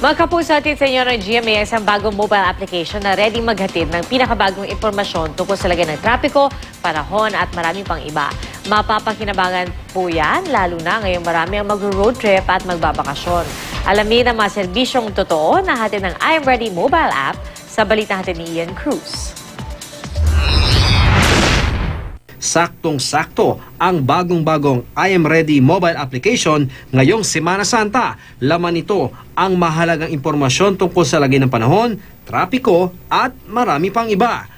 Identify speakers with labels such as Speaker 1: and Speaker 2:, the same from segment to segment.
Speaker 1: Mga kapuso, atin sa inyo ng GMA, isang bagong mobile application na ready maghatid ng pinakabagong impormasyon tungkol sa lagay ng trapiko, panahon at marami pang iba. Mapapakinabangan po yan, lalo na ngayong marami ang mag-road trip at magbabakasyon. Alamin ang mga serbisyong totoo na hatid ng I Am Ready mobile app sa balita natin ni Ian Cruz.
Speaker 2: Saktong-sakto ang bagong-bagong I Am Ready mobile application ngayong Semana Santa. Laman nito ang mahalagang impormasyon tungkol sa lagay ng panahon, trapiko at marami pang iba.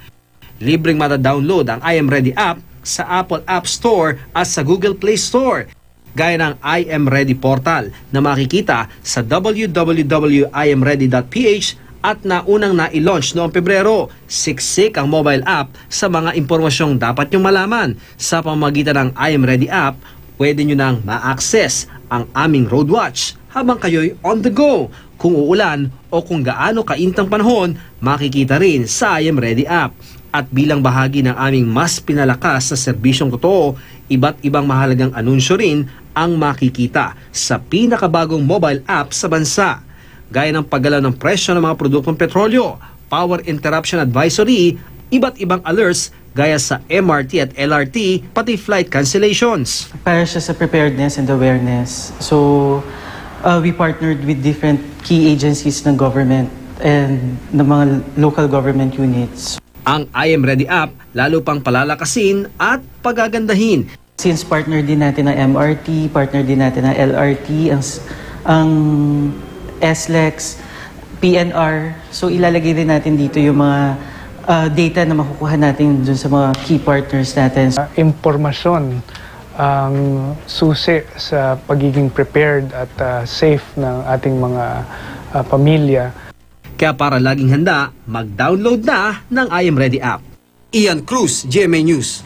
Speaker 2: Libreng mata-download ang I Am Ready app sa Apple App Store at sa Google Play Store. Gaya ng I Am Ready portal na makikita sa www.imready.ph at naunang na-launch noong Pebrero. Siksik ang mobile app sa mga impormasyong dapat niyong malaman. Sa pamamagitan ng I Am Ready app, pwede niyo nang ma-access ang aming road watch habang kayo'y on the go. Kung uulan o kung gaano kaintang panahon, makikita rin sa I Am Ready app. At bilang bahagi ng aming mas pinalakas na serbisyong totoo, iba't ibang mahalagang anunsyo rin ang makikita sa pinakabagong mobile app sa bansa. Gaya ng paggalaw ng presyo ng mga produktong petrolyo, power interruption advisory, iba't ibang alerts gaya sa MRT at LRT, pati flight cancellations.
Speaker 3: Para siya sa preparedness and awareness. So, we partnered with different key agencies ng government and ng mga local government units.
Speaker 2: Ang I Am Ready app lalo pang palalakasin at pagagandahin.
Speaker 3: Since partner din natin ng MRT, partner din natin ng LRT, ang SLEX, PNR. So ilalagay din natin dito yung mga data na makukuha natin dun sa mga key partners natin.
Speaker 4: Impormasyon ang susi sa pagiging prepared at safe ng ating mga pamilya.
Speaker 2: Kaya para laging handa, mag-download na ng I Am Ready app. Ian Cruz, GMA News.